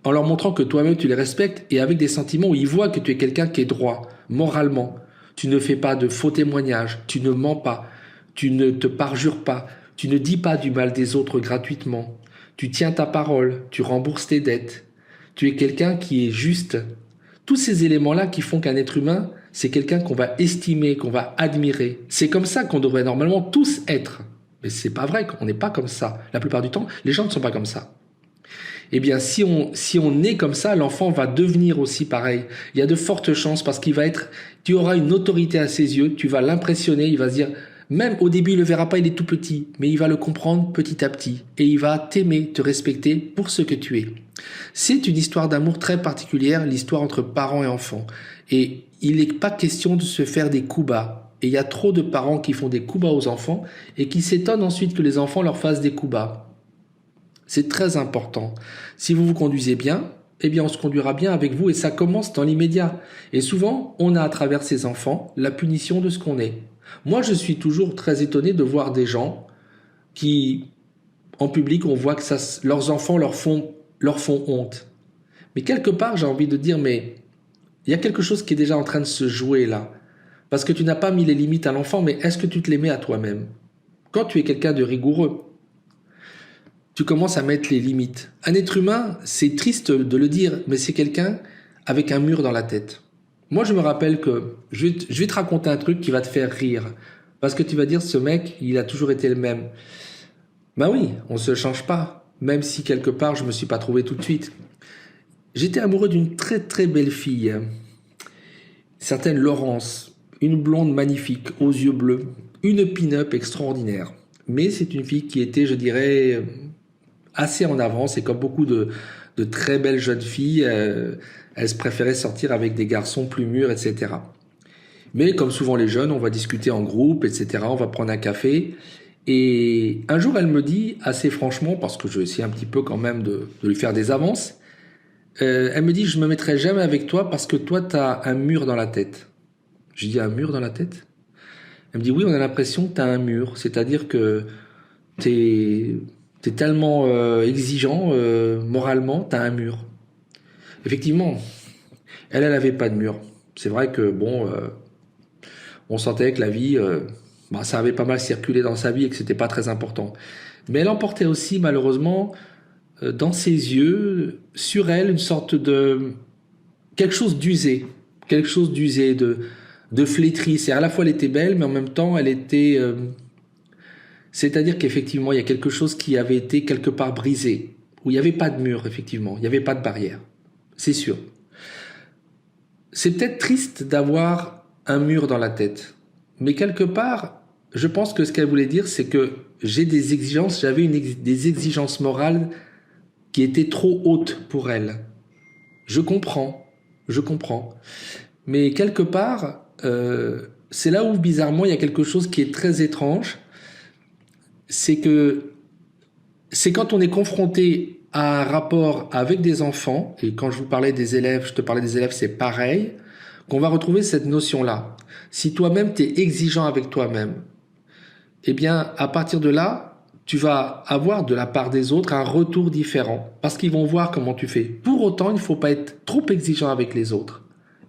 en leur montrant que toi-même tu les respectes et avec des sentiments où ils voient que tu es quelqu'un qui est droit, moralement, tu ne fais pas de faux témoignages, tu ne mens pas, tu ne te parjures pas, tu ne dis pas du mal des autres gratuitement, tu tiens ta parole, tu rembourses tes dettes, tu es quelqu'un qui est juste. Tous ces éléments-là qui font qu'un être humain, c'est quelqu'un qu'on va estimer, qu'on va admirer. C'est comme ça qu'on devrait normalement tous être. Mais c'est pas vrai, on n'est pas comme ça. La plupart du temps, les gens ne sont pas comme ça. Eh bien, si on est comme ça, l'enfant va devenir aussi pareil. Il y a de fortes chances parce tu auras une autorité à ses yeux, tu vas l'impressionner, il va se dire, même au début, il le verra pas, il est tout petit, mais il va le comprendre petit à petit et il va t'aimer, te respecter pour ce que tu es. C'est une histoire d'amour très particulière, l'histoire entre parents et enfants. Et il n'est pas question de se faire des coups bas. Et il y a trop de parents qui font des coups bas aux enfants et qui s'étonnent ensuite que les enfants leur fassent des coups bas. C'est très important. Si vous vous conduisez bien, eh bien on se conduira bien avec vous et ça commence dans l'immédiat. Et souvent, on a à travers ces enfants la punition de ce qu'on est. Moi, je suis toujours très étonné de voir des gens qui, en public, on voit que leurs enfants leur font honte. Mais quelque part, j'ai envie de dire, mais il y a quelque chose qui est déjà en train de se jouer là. Parce que tu n'as pas mis les limites à l'enfant, mais est-ce que tu te les mets à toi-même? Quand tu es quelqu'un de rigoureux, tu commences à mettre les limites. Un être humain, c'est triste de le dire, mais c'est quelqu'un avec un mur dans la tête. Moi, je me rappelle que je vais te raconter un truc qui va te faire rire. Parce que tu vas dire, ce mec, il a toujours été le même. Ben oui, on ne se change pas. Même si quelque part, je ne me suis pas trouvé tout de suite. J'étais amoureux d'une très très belle fille. Certaine Laurence. Une blonde magnifique, aux yeux bleus. Une pin-up extraordinaire. Mais c'est une fille qui était, je dirais, assez en avance. Et comme beaucoup de très belles jeunes filles, elle se préférait sortir avec des garçons plus mûrs, etc. Mais comme souvent les jeunes, on va discuter en groupe, etc. On va prendre un café. Et un jour, elle me dit, assez franchement, parce que je essayé un petit peu quand même de lui faire des avances, elle me dit, je me mettrai jamais avec toi parce que toi, tu as un mur dans la tête. Je dis, un mur dans la tête? Elle me dit, oui, on a l'impression que tu as un mur. C'est-à-dire que t'es tellement exigeant moralement, tu as un mur. Effectivement, elle avait pas de mur. C'est vrai que, bon, on sentait que la vie, ça avait pas mal circulé dans sa vie et que c'était pas très important. Mais elle emportait aussi, malheureusement, dans ses yeux, sur elle, une sorte de... quelque chose d'usé, de flétri. C'est à la fois elle était belle, mais en même temps, elle était... c'est-à-dire qu'effectivement, il y a quelque chose qui avait été quelque part brisé, où il n'y avait pas de mur, effectivement, il n'y avait pas de barrière. C'est sûr. C'est peut-être triste d'avoir un mur dans la tête, mais quelque part, je pense que ce qu'elle voulait dire, c'est que j'avais des exigences morales qui étaient trop hautes pour elle. Je comprends. Mais quelque part, c'est là où bizarrement il y a quelque chose qui est très étrange, c'est quand on est confronté à un rapport avec des enfants, et quand je te parlais des élèves, c'est pareil, qu'on va retrouver cette notion-là. Si toi-même tu es exigeant avec toi-même, eh bien à partir de là, tu vas avoir de la part des autres un retour différent, parce qu'ils vont voir comment tu fais. Pour autant, il ne faut pas être trop exigeant avec les autres.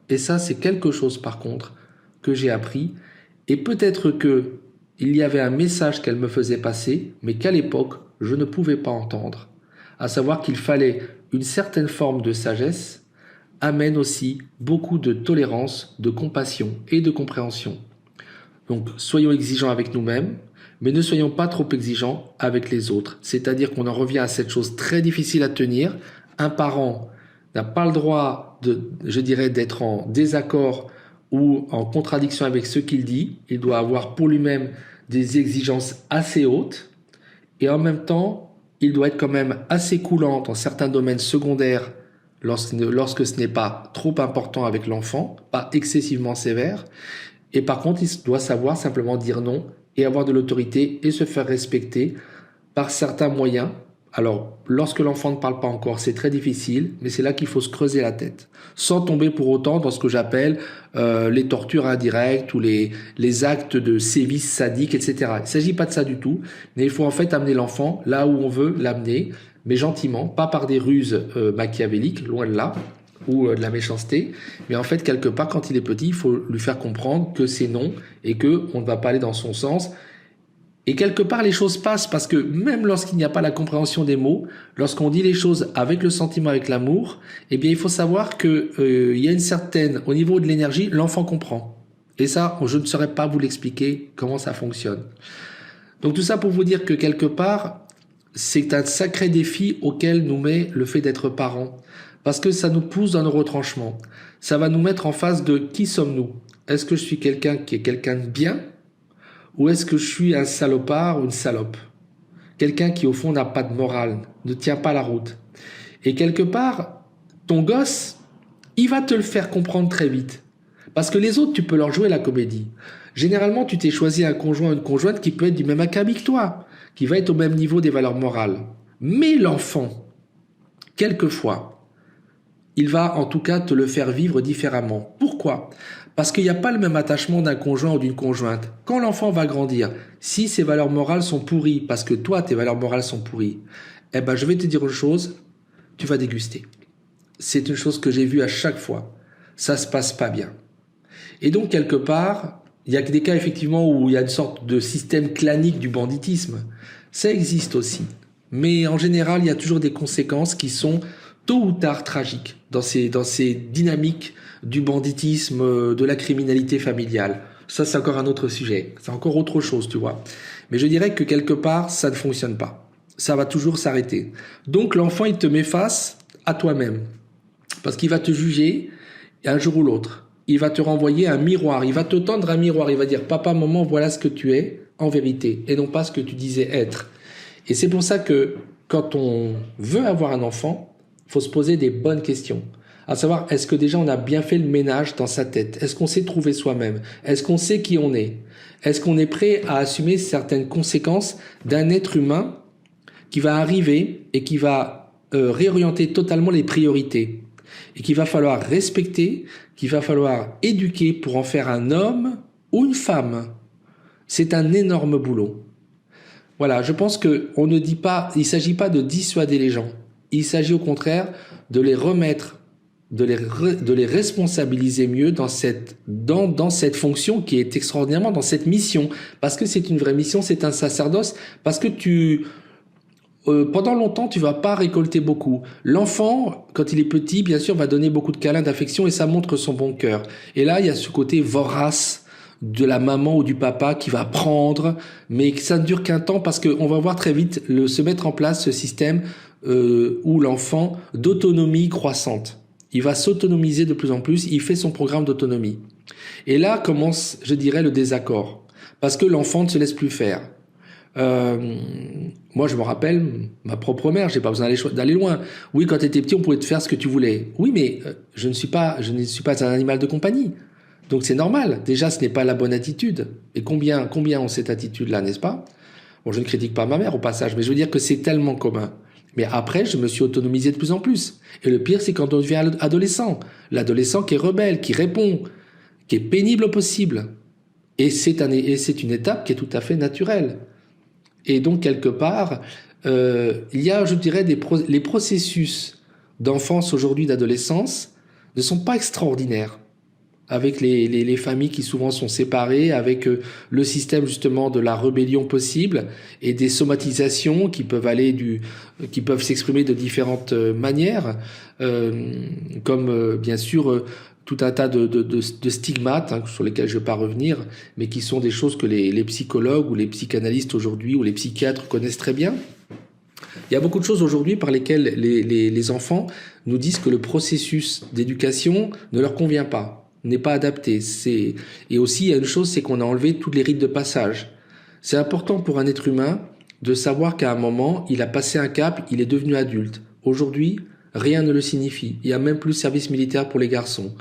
Et ça, c'est quelque chose par contre que j'ai appris, et peut-être que il y avait un message qu'elle me faisait passer, mais qu'à l'époque, je ne pouvais pas entendre. À savoir qu'il fallait une certaine forme de sagesse, amène aussi beaucoup de tolérance, de compassion et de compréhension. Donc, soyons exigeants avec nous-mêmes, mais ne soyons pas trop exigeants avec les autres. C'est-à-dire qu'on en revient à cette chose très difficile à tenir. Un parent n'a pas le droit je dirais, d'être en désaccord ou en contradiction avec ce qu'il dit. Il doit avoir pour lui-même des exigences assez hautes et en même temps, il doit être quand même assez coulant dans certains domaines secondaires lorsque ce n'est pas trop important avec l'enfant, pas excessivement sévère. Et par contre, il doit savoir simplement dire non et avoir de l'autorité et se faire respecter par certains moyens. Alors, lorsque l'enfant ne parle pas encore, c'est très difficile, mais c'est là qu'il faut se creuser la tête, sans tomber pour autant dans ce que j'appelle les tortures indirectes ou les actes de sévices sadiques, etc. Il ne s'agit pas de ça du tout, mais il faut en fait amener l'enfant là où on veut l'amener, mais gentiment, pas par des ruses machiavéliques, loin de là, ou de la méchanceté, mais en fait, quelque part, quand il est petit, il faut lui faire comprendre que c'est non et qu'on ne va pas aller dans son sens. Et quelque part, les choses passent parce que même lorsqu'il n'y a pas la compréhension des mots, lorsqu'on dit les choses avec le sentiment, avec l'amour, eh bien, il faut savoir que il y a une certaine, au niveau de l'énergie, l'enfant comprend. Et ça, je ne saurais pas vous l'expliquer comment ça fonctionne. Donc tout ça pour vous dire que quelque part, c'est un sacré défi auquel nous met le fait d'être parent. Parce que ça nous pousse dans nos retranchements. Ça va nous mettre en face de qui sommes-nous? Est-ce que je suis quelqu'un qui est quelqu'un de bien? Ou est-ce que je suis un salopard ou une salope? Quelqu'un qui au fond n'a pas de morale, ne tient pas la route. Et quelque part, ton gosse, il va te le faire comprendre très vite. Parce que les autres, tu peux leur jouer la comédie. Généralement, tu t'es choisi un conjoint ou une conjointe qui peut être du même acabit que toi, qui va être au même niveau des valeurs morales. Mais l'enfant, quelquefois, il va en tout cas te le faire vivre différemment. Pourquoi ? Parce qu'il n'y a pas le même attachement d'un conjoint ou d'une conjointe. Quand l'enfant va grandir, si ses valeurs morales sont pourries, parce que toi, tes valeurs morales sont pourries, eh ben, je vais te dire une chose, tu vas déguster. C'est une chose que j'ai vue à chaque fois. Ça se passe pas bien. Et donc, quelque part, il y a des cas effectivement où il y a une sorte de système clanique du banditisme. Ça existe aussi. Mais en général, il y a toujours des conséquences qui sont tôt ou tard tragiques dans ces dynamiques du banditisme, de la criminalité familiale. Ça, c'est encore un autre sujet. C'est encore autre chose, tu vois. Mais je dirais que quelque part, ça ne fonctionne pas. Ça va toujours s'arrêter. Donc, l'enfant, il te met face à toi-même. Parce qu'il va te juger un jour ou l'autre. Il va te renvoyer un miroir. Il va te tendre un miroir. Il va dire, papa, maman, voilà ce que tu es en vérité. Et non pas ce que tu disais être. Et c'est pour ça que quand on veut avoir un enfant, il faut se poser des bonnes questions. À savoir, est-ce que déjà on a bien fait le ménage dans sa tête? Est-ce qu'on s'est trouvé soi-même? Est-ce qu'on sait qui on est? Est-ce qu'on est prêt à assumer certaines conséquences d'un être humain qui va arriver et qui va réorienter totalement les priorités et qu'il va falloir respecter, qu'il va falloir éduquer pour en faire un homme ou une femme? C'est un énorme boulot. Voilà, je pense que on ne dit pas, il s'agit pas de dissuader les gens. Il s'agit au contraire de les remettre, de les responsabiliser mieux dans cette fonction qui est extraordinairement, dans cette mission. Parce que c'est une vraie mission, c'est un sacerdoce, parce que pendant longtemps, tu vas pas récolter beaucoup. L'enfant, quand il est petit, bien sûr, va donner beaucoup de câlins, d'affection et ça montre son bon cœur. Et là, il y a ce côté vorace de la maman ou du papa qui va prendre, mais ça ne dure qu'un temps parce qu'on va voir très vite se mettre en place ce système où l'enfant d'autonomie croissante. Il va s'autonomiser de plus en plus, il fait son programme d'autonomie. Et là commence, je dirais, le désaccord. Parce que l'enfant ne se laisse plus faire. Moi, je me rappelle, ma propre mère, j'ai pas besoin d'aller loin. Oui, quand tu étais petit, on pouvait te faire ce que tu voulais. Oui, mais je ne suis pas un animal de compagnie. Donc c'est normal. Déjà, ce n'est pas la bonne attitude. Et combien ont cette attitude-là, n'est-ce pas? Bon, je ne critique pas ma mère au passage, mais je veux dire que c'est tellement commun. Mais après, je me suis autonomisé de plus en plus. Et le pire, c'est quand on devient adolescent. L'adolescent qui est rebelle, qui répond, qui est pénible au possible. Et c'est une étape qui est tout à fait naturelle. Et donc, quelque part, il y a, je dirais, les processus d'enfance aujourd'hui, d'adolescence, ne sont pas extraordinaires. Avec les familles qui souvent sont séparées, avec le système justement de la rébellion possible et des somatisations qui peuvent s'exprimer de différentes manières, comme bien sûr tout un tas de stigmates sur lesquels je ne vais pas revenir, mais qui sont des choses que les psychologues ou les psychanalystes aujourd'hui ou les psychiatres connaissent très bien. Il y a beaucoup de choses aujourd'hui par lesquelles les enfants nous disent que le processus d'éducation ne leur convient pas, n'est pas adapté. Et aussi, il y a une chose, c'est qu'on a enlevé tous les rites de passage. C'est important pour un être humain de savoir qu'à un moment, il a passé un cap, il est devenu adulte. Aujourd'hui, rien ne le signifie. Il n'y a même plus de service militaire pour les garçons.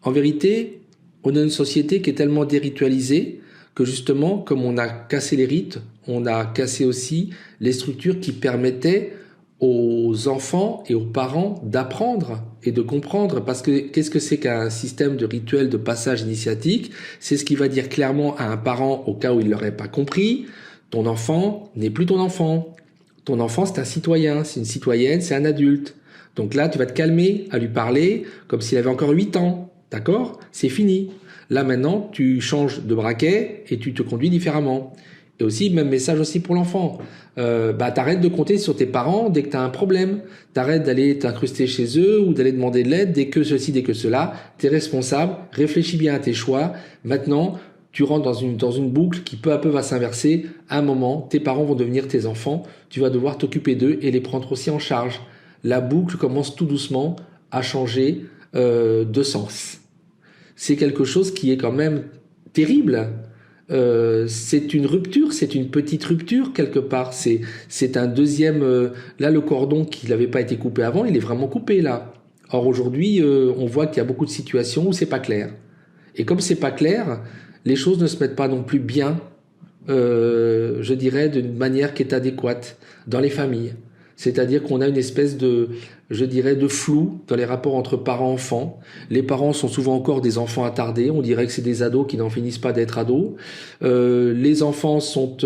En vérité, on a une société qui est tellement déritualisée que justement, comme on a cassé les rites, on a cassé aussi les structures qui permettaient aux enfants et aux parents d'apprendre et de comprendre. Parce que qu'est-ce que c'est qu'un système de rituel de passage initiatique? C'est ce qui va dire clairement à un parent, au cas où il ne l'aurait pas compris, ton enfant n'est plus ton enfant. Ton enfant, c'est un citoyen, c'est une citoyenne, c'est un adulte. Donc là, tu vas te calmer à lui parler comme s'il avait encore 8 ans. D'accord? C'est fini. Là, maintenant, tu changes de braquet et tu te conduis différemment. Et aussi, même message aussi pour l'enfant. T'arrêtes de compter sur tes parents dès que tu as un problème. T'arrêtes d'aller t'incruster chez eux ou d'aller demander de l'aide dès que ceci, dès que cela. T'es responsable. Réfléchis bien à tes choix. Maintenant, tu rentres dans une boucle qui peu à peu va s'inverser. À un moment, tes parents vont devenir tes enfants. Tu vas devoir t'occuper d'eux et les prendre aussi en charge. La boucle commence tout doucement à changer de sens. C'est quelque chose qui est quand même terrible. C'est une rupture, c'est une petite rupture quelque part. C'est un deuxième. Là, le cordon qui n'avait pas été coupé avant, il est vraiment coupé là. Or aujourd'hui, on voit qu'il y a beaucoup de situations où c'est pas clair. Et comme c'est pas clair, les choses ne se mettent pas non plus bien, je dirais, d'une manière qui est adéquate dans les familles. C'est-à-dire qu'on a une espèce de, je dirais, de flou dans les rapports entre parents-enfants. Les parents sont souvent encore des enfants attardés. On dirait que c'est des ados qui n'en finissent pas d'être ados. Les enfants sont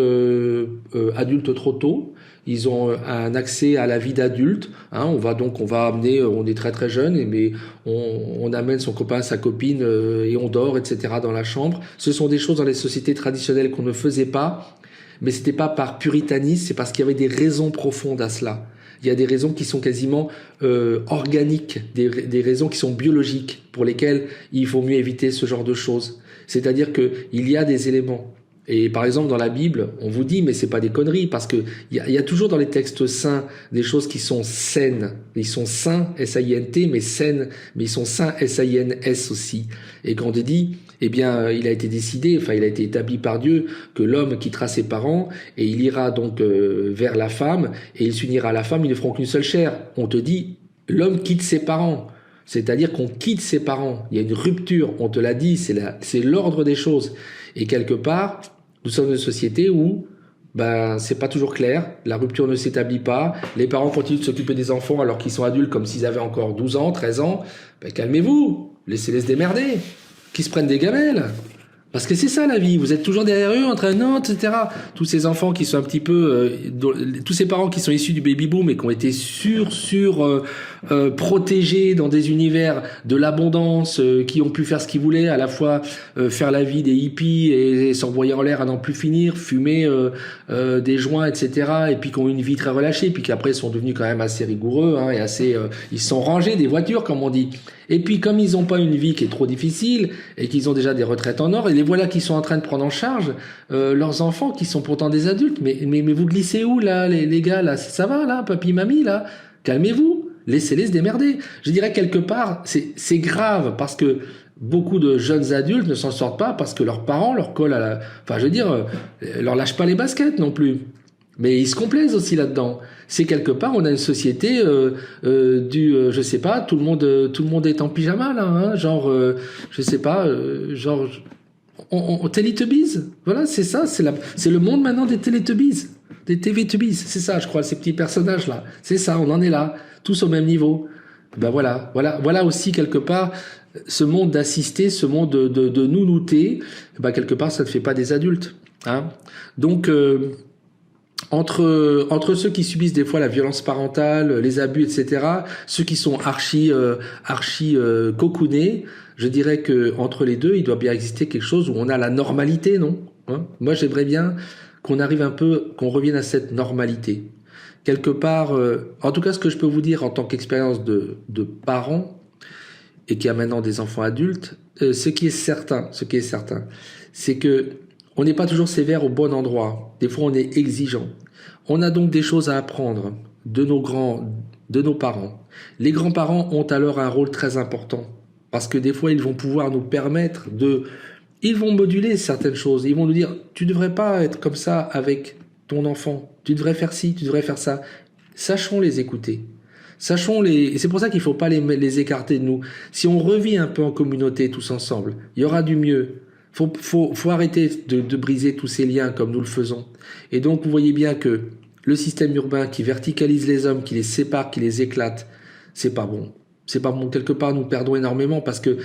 adultes trop tôt. Ils ont un accès à la vie d'adulte. Hein, on va amener, on est très très jeune, mais on amène son copain, sa copine et on dort, etc. dans la chambre. Ce sont des choses dans les sociétés traditionnelles qu'on ne faisait pas. Mais c'était pas par puritanisme, c'est parce qu'il y avait des raisons profondes à cela. Il y a des raisons qui sont quasiment organiques, des raisons qui sont biologiques, pour lesquelles il faut mieux éviter ce genre de choses. C'est-à-dire que il y a des éléments. Et par exemple, dans la Bible, on vous dit, mais c'est pas des conneries, parce que il y a toujours dans les textes saints des choses qui sont saines. Ils sont saints, S-A-I-N-T, mais saines, mais ils sont saints, S-A-I-N-S aussi. Et quand on dit, eh bien, il a été décidé, il a été établi par Dieu que l'homme quittera ses parents et il ira donc vers la femme et il s'unira à la femme, ils ne feront qu'une seule chair. On te dit, l'homme quitte ses parents. C'est-à-dire qu'on quitte ses parents. Il y a une rupture, on te l'a dit, c'est l'ordre des choses. Et quelque part, nous sommes une société où c'est pas toujours clair, la rupture ne s'établit pas, les parents continuent de s'occuper des enfants alors qu'ils sont adultes comme s'ils avaient encore 12 ans, 13 ans. Calmez-vous, laissez-les se démerder, qu'ils se prennent des gamelles. Parce que c'est ça la vie, vous êtes toujours derrière eux en train de non, etc. Tous ces enfants qui sont un petit peu, tous ces parents qui sont issus du baby boom et qui ont été protégés dans des univers de l'abondance, qui ont pu faire ce qu'ils voulaient, à la fois faire la vie des hippies et s'envoyer en l'air à n'en plus finir, fumer des joints, etc. Et puis qui ont une vie très relâchée, puis qu'après sont devenus quand même assez rigoureux et assez, ils se sont rangés des voitures comme on dit. Et puis comme ils n'ont pas une vie qui est trop difficile et qu'ils ont déjà des retraites en or, et les voilà qui sont en train de prendre en charge leurs enfants qui sont pourtant des adultes. Mais vous glissez où là, les gars là, ça va là, papy, mamie là, calmez-vous, laissez-les se démerder. Je dirais quelque part, c'est grave parce que beaucoup de jeunes adultes ne s'en sortent pas parce que leurs parents leur collent à la, leur lâchent pas les baskets non plus. Mais ils se complaisent aussi là-dedans. C'est quelque part, on a une société je sais pas, tout le monde est en pyjama là, hein, je sais pas, Teletubbies. Voilà, c'est ça, c'est le monde maintenant des Teletubbies, des TV-Tubbies, c'est ça, je crois, ces petits personnages là. C'est ça, on en est là, tous au même niveau. Voilà aussi quelque part ce monde d'assister, ce monde de nounouter. Quelque part, ça ne fait pas des adultes, hein. Donc entre ceux qui subissent des fois la violence parentale, les abus, etc., ceux qui sont archi cocoonés, je dirais que entre les deux, il doit bien exister quelque chose où on a la normalité, non, hein? Moi, j'aimerais bien qu'on arrive un peu, qu'on revienne à cette normalité. Quelque part, en tout cas, ce que je peux vous dire en tant qu'expérience de parents et qui a maintenant des enfants adultes, ce qui est certain, c'est que on n'est pas toujours sévère au bon endroit. Des fois, on est exigeant. On a donc des choses à apprendre de nos parents. Les grands-parents ont alors un rôle très important parce que des fois, ils vont pouvoir nous permettre ils vont moduler certaines choses. Ils vont nous dire, tu devrais pas être comme ça avec ton enfant. Tu devrais faire ci, tu devrais faire ça. Sachons les écouter. Et c'est pour ça qu'il faut pas les écarter de nous. Si on revit un peu en communauté tous ensemble, il y aura du mieux. Faut arrêter de briser tous ces liens comme nous le faisons. Et donc, vous voyez bien que le système urbain qui verticalise les hommes, qui les sépare, qui les éclate, c'est pas bon. C'est pas bon. Quelque part, nous perdons énormément parce que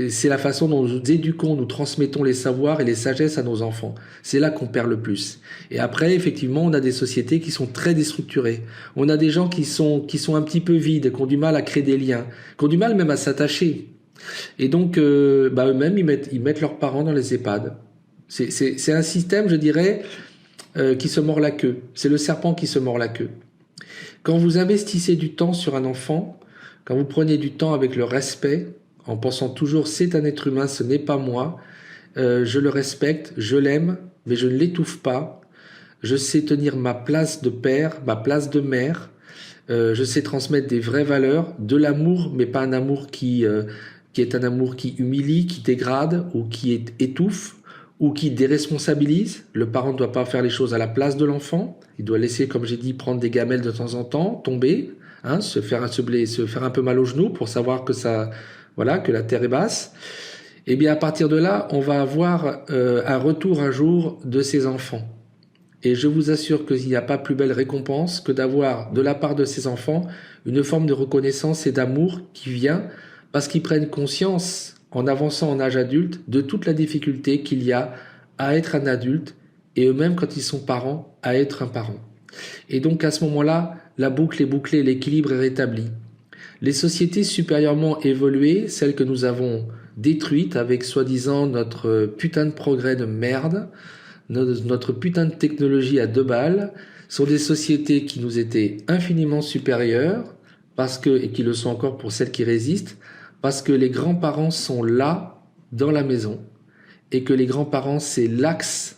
c'est la façon dont nous éduquons, nous transmettons les savoirs et les sagesses à nos enfants. C'est là qu'on perd le plus. Et après, effectivement, on a des sociétés qui sont très déstructurées. On a des gens qui sont un petit peu vides, qui ont du mal à créer des liens, qui ont du mal même à s'attacher. Et donc, eux-mêmes, ils mettent leurs parents dans les EHPAD. C'est un système, je dirais, qui se mord la queue. C'est le serpent qui se mord la queue. Quand vous investissez du temps sur un enfant, quand vous prenez du temps avec le respect, en pensant toujours c'est un être humain, ce n'est pas moi, je le respecte, je l'aime, mais je ne l'étouffe pas, je sais tenir ma place de père, ma place de mère, je sais transmettre des vraies valeurs, de l'amour, mais pas un amour qui est un amour qui humilie, qui dégrade ou qui étouffe ou qui déresponsabilise. Le parent ne doit pas faire les choses à la place de l'enfant, il doit laisser, comme j'ai dit, prendre des gamelles de temps en temps, tomber, se faire un peu mal au genou pour savoir que que la terre est basse. Et bien à partir de là, on va avoir un retour un jour de ces enfants. Et je vous assure qu'il n'y a pas plus belle récompense que d'avoir de la part de ces enfants une forme de reconnaissance et d'amour qui vient parce qu'ils prennent conscience en avançant en âge adulte de toute la difficulté qu'il y a à être un adulte et eux-mêmes quand ils sont parents à être un parent. Et donc à ce moment-là, la boucle est bouclée, l'équilibre est rétabli. Les sociétés supérieurement évoluées, celles que nous avons détruites avec soi-disant notre putain de progrès de merde, notre putain de technologie à 2 balles, sont des sociétés qui nous étaient infiniment supérieures, et qui le sont encore pour celles qui résistent, parce que les grands-parents sont là, dans la maison, et que les grands-parents, c'est l'axe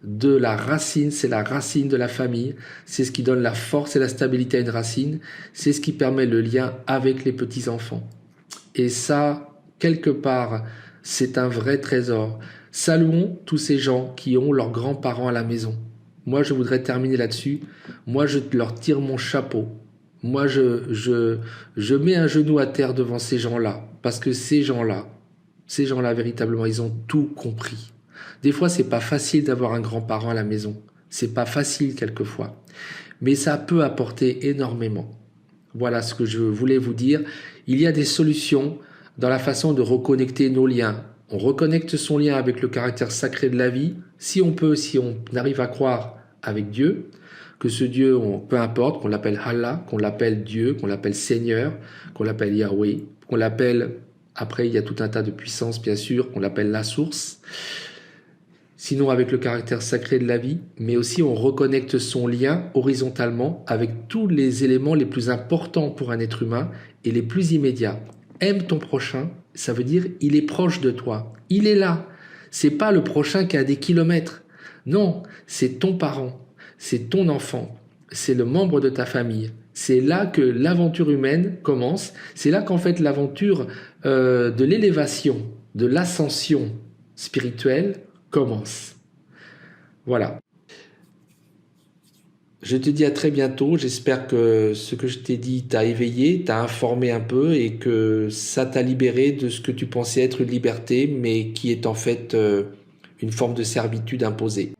de la racine, c'est la racine de la famille, c'est ce qui donne la force et la stabilité à une racine, c'est ce qui permet le lien avec les petits-enfants. Et ça, quelque part, c'est un vrai trésor. Saluons tous ces gens qui ont leurs grands-parents à la maison. Moi, je voudrais terminer là-dessus. Moi, je leur tire mon chapeau. Moi, je mets un genou à terre devant ces gens-là, parce que ces gens-là, véritablement, ils ont tout compris. Des fois, c'est pas facile d'avoir un grand-parent à la maison. C'est pas facile quelquefois. Mais ça peut apporter énormément. Voilà ce que je voulais vous dire. Il y a des solutions dans la façon de reconnecter nos liens. On reconnecte son lien avec le caractère sacré de la vie, si on arrive à croire avec Dieu, que ce Dieu, peu importe, qu'on l'appelle Allah, qu'on l'appelle Dieu, qu'on l'appelle Seigneur, qu'on l'appelle Yahweh, qu'on l'appelle, après il y a tout un tas de puissances bien sûr, qu'on l'appelle la source, sinon avec le caractère sacré de la vie, mais aussi on reconnecte son lien horizontalement avec tous les éléments les plus importants pour un être humain et les plus immédiats. Aime ton prochain, ça veut dire il est proche de toi, il est là. C'est pas le prochain qui a des kilomètres. Non, c'est ton parent, c'est ton enfant, c'est le membre de ta famille. C'est là que l'aventure humaine commence. C'est là qu'en fait l'aventure de l'élévation, de l'ascension spirituelle commence. Voilà. Je te dis à très bientôt. J'espère que ce que je t'ai dit t'a éveillé, t'a informé un peu et que ça t'a libéré de ce que tu pensais être une liberté, mais qui est en fait une forme de servitude imposée.